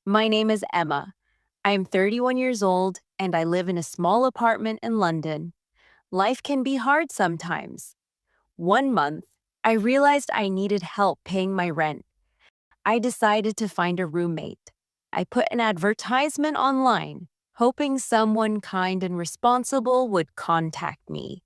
My name is Emma. I am 31 years old and I live in a small apartment in London. Life can be hard sometimes. One month, I realized I needed help paying my rent. I decided to find a roommate. I put an advertisement online, hoping someone kind and responsible would contact me.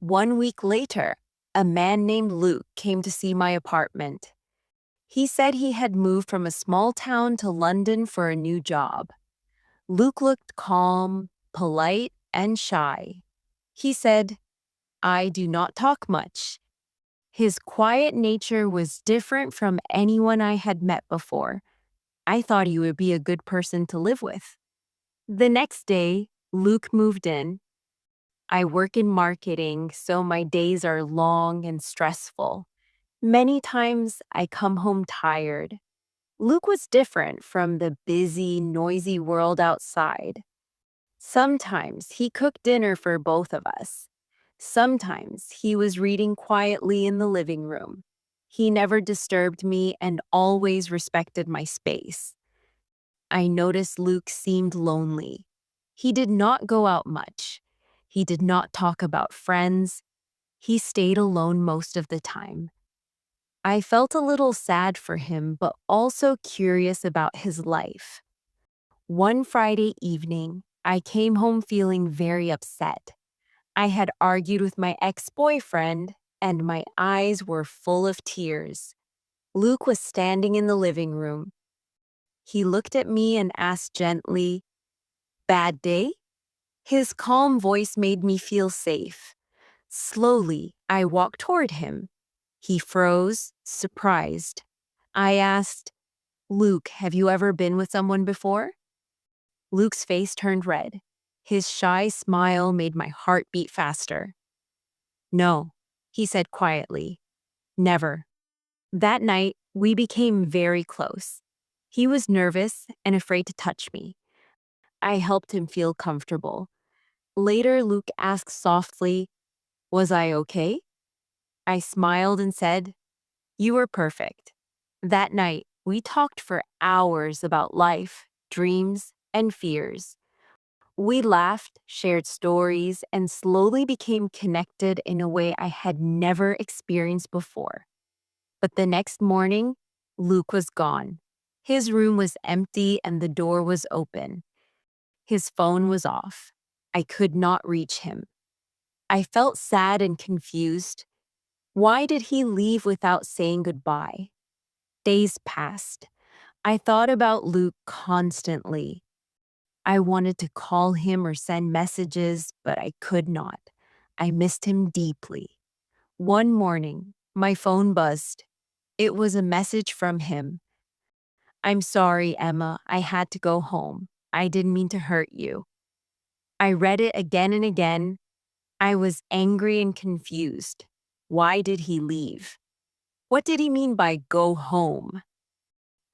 1 week later, a man named Luke came to see my apartment. He said he had moved from a small town to London for a new job. Luke looked calm, polite, and shy. He said, "I do not talk much." His quiet nature was different from anyone I had met before. I thought he would be a good person to live with. The next day, Luke moved in. I work in marketing, so my days are long and stressful. Many times I come home tired. Luke was different from the busy, noisy world outside. Sometimes he cooked dinner for both of us. Sometimes he was reading quietly in the living room. He never disturbed me and always respected my space. I noticed Luke seemed lonely. He did not go out much. He did not talk about friends. He stayed alone most of the time. I felt a little sad for him, but also curious about his life. One Friday evening, I came home feeling very upset. I had argued with my ex-boyfriend, and my eyes were full of tears. Luke was standing in the living room. He looked at me and asked gently, "Bad day?" His calm voice made me feel safe. Slowly, I walked toward him. He froze, surprised. I asked, "Luke, have you ever been with someone before?" Luke's face turned red. His shy smile made my heart beat faster. "No," he said quietly. "Never." That night, we became very close. He was nervous and afraid to touch me. I helped him feel comfortable. Later, Luke asked softly, "Was I okay?" I smiled and said, "You were perfect." That night, we talked for hours about life, dreams, and fears. We laughed, shared stories, and slowly became connected in a way I had never experienced before. But the next morning, Luke was gone. His room was empty and the door was open. His phone was off. I could not reach him. I felt sad and confused. Why did he leave without saying goodbye? Days passed. I thought about Luke constantly. I wanted to call him or send messages, but I could not. I missed him deeply. One morning, my phone buzzed. It was a message from him. "I'm sorry, Emma. I had to go home. I didn't mean to hurt you." I read it again and again. I was angry and confused. Why did he leave? What did he mean by go home?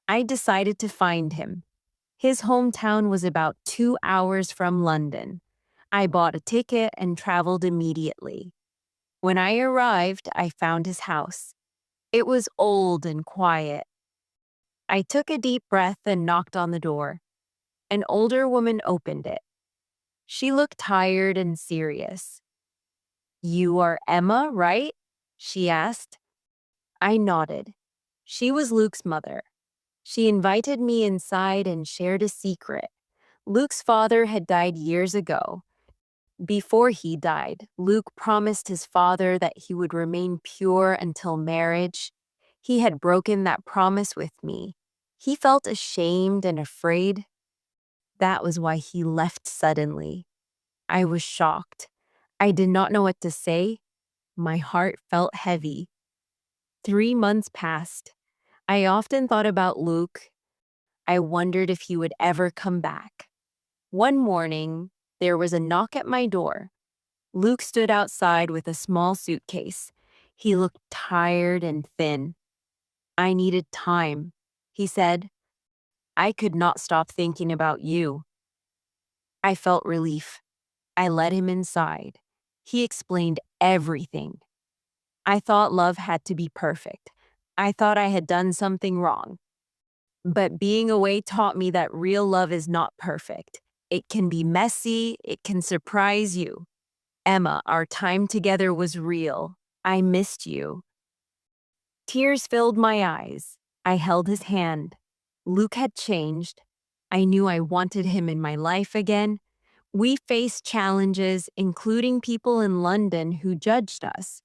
I decided to find him. His hometown was about 2 hours from London. I bought a ticket and traveled immediately. When I arrived, I found his house. It was old and quiet. I took a deep breath and knocked on the door. An older woman opened it. She looked tired and serious. "You are Emma, right?" she asked. I nodded. She was Luke's mother. She invited me inside and shared a secret. Luke's father had died years ago. Before he died, Luke promised his father that he would remain pure until marriage. He had broken that promise with me. He felt ashamed and afraid. That was why he left suddenly. I was shocked. I did not know what to say. My heart felt heavy. 3 months passed. I often thought about Luke. I wondered if he would ever come back. One morning, there was a knock at my door. Luke stood outside with a small suitcase. He looked tired and thin. "I needed time," he said. "I could not stop thinking about you." I felt relief. I let him inside. He explained everything. I thought love had to be perfect. I thought I had done something wrong. But being away taught me that real love is not perfect. It can be messy, it can surprise you. Emma, our time together was real. I missed you. Tears filled my eyes. I held his hand. Luke had changed. I knew I wanted him in my life again. We faced challenges, including people in London who judged us.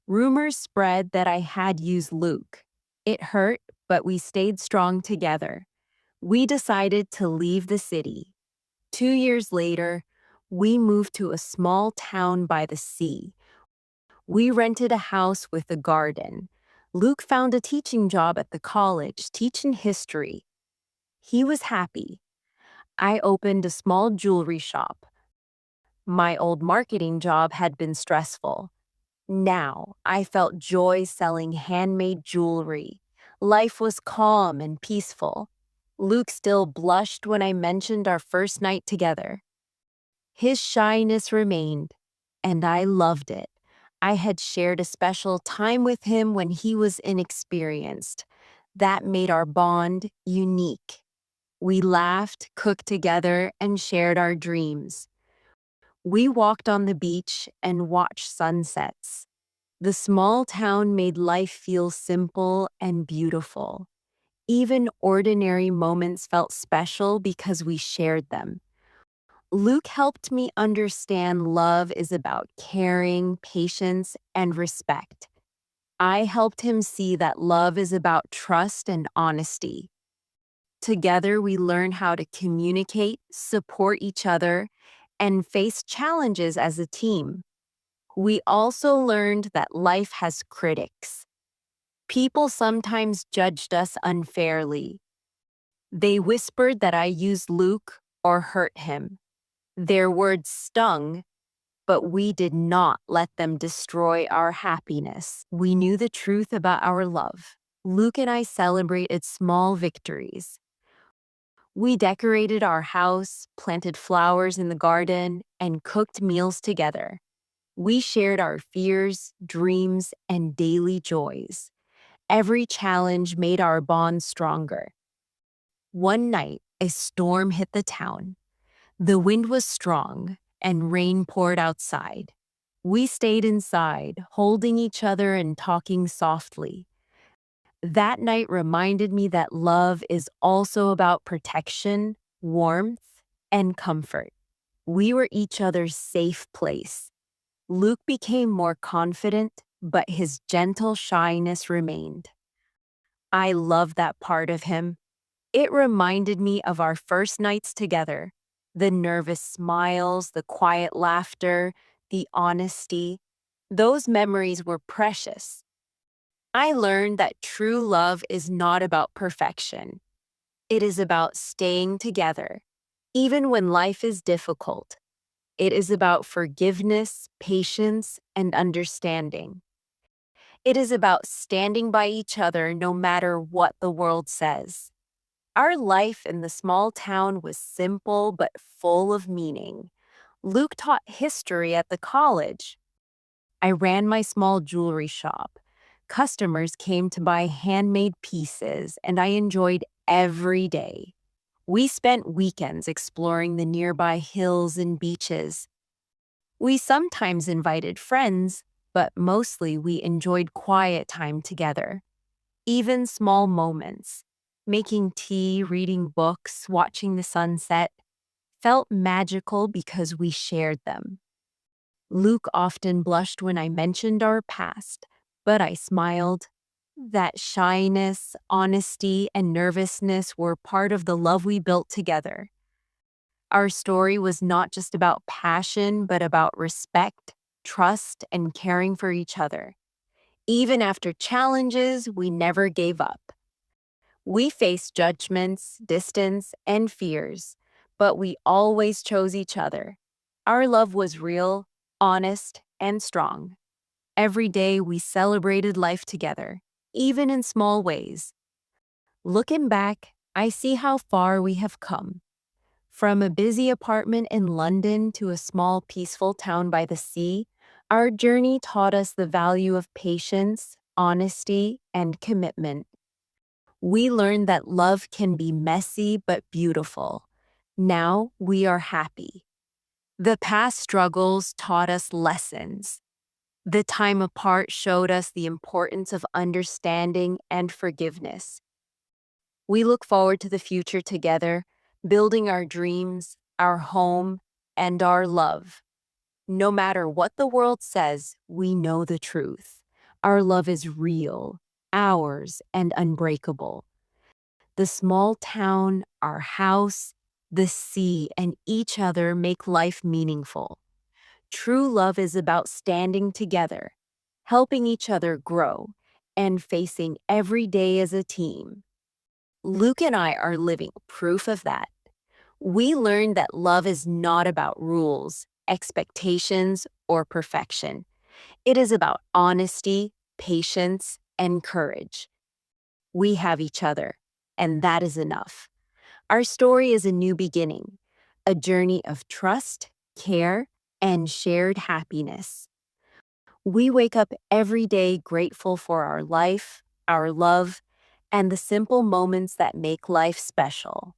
Rumors spread that I had used Luke. It hurt, but we stayed strong together. We decided to leave the city. 2 years later, we moved to a small town by the sea. We rented a house with a garden. Luke found a teaching job at the college, teaching history. He was happy. I opened a small jewelry shop. My old marketing job had been stressful. Now I felt joy selling handmade jewelry. Life was calm and peaceful. Luke still blushed when I mentioned our first night together. His shyness remained, and I loved it. I had shared a special time with him when he was inexperienced. That made our bond unique. We laughed, cooked together, and shared our dreams. We walked on the beach and watched sunsets. The small town made life feel simple and beautiful. Even ordinary moments felt special because we shared them. Luke helped me understand love is about caring, patience, and respect. I helped him see that love is about trust and honesty. Together, we learned how to communicate, support each other, and face challenges as a team. We also learned that life has critics. People sometimes judged us unfairly. They whispered that I used Luke or hurt him. Their words stung, but we did not let them destroy our happiness. We knew the truth about our love. Luke and I celebrated small victories. We decorated our house, planted flowers in the garden, and cooked meals together. We shared our fears, dreams, and daily joys. Every challenge made our bond stronger. One night, a storm hit the town. The wind was strong, and rain poured outside. We stayed inside, holding each other and talking softly. That night reminded me that love is also about protection, warmth, and comfort. We were each other's safe place. Luke became more confident, but his gentle shyness remained. I love that part of him. It reminded me of our first nights together, the nervous smiles, the quiet laughter, the honesty. Those memories were precious. I learned that true love is not about perfection. It is about staying together, even when life is difficult. It is about forgiveness, patience, and understanding. It is about standing by each other no matter what the world says. Our life in the small town was simple but full of meaning. Luke taught history at the college. I ran my small jewelry shop. Customers came to buy handmade pieces, and I enjoyed every day. We spent weekends exploring the nearby hills and beaches. We sometimes invited friends, but mostly we enjoyed quiet time together. Even small moments, making tea, reading books, watching the sunset, felt magical because we shared them. Luke often blushed when I mentioned our past, but I smiled. That shyness, honesty, and nervousness were part of the love we built together. Our story was not just about passion, but about respect, trust, and caring for each other. Even after challenges, we never gave up. We faced judgments, distance, and fears, but we always chose each other. Our love was real, honest, and strong. Every day we celebrated life together, even in small ways. Looking back, I see how far we have come. From a busy apartment in London to a small, peaceful town by the sea, our journey taught us the value of patience, honesty, and commitment. We learned that love can be messy but beautiful. Now we are happy. The past struggles taught us lessons. The time apart showed us the importance of understanding and forgiveness. We look forward to the future together, building our dreams, our home, and our love. No matter what the world says, we know the truth. Our love is real, ours, and unbreakable. The small town, our house, the sea, and each other make life meaningful. True love is about standing together, helping each other grow, and facing every day as a team. Luke and I are living proof of that. We learned that love is not about rules, expectations, or perfection. It is about honesty, patience, and courage. We have each other, and that is enough. Our story is a new beginning, a journey of trust, care, and shared happiness. We wake up every day grateful for our life, our love, and the simple moments that make life special.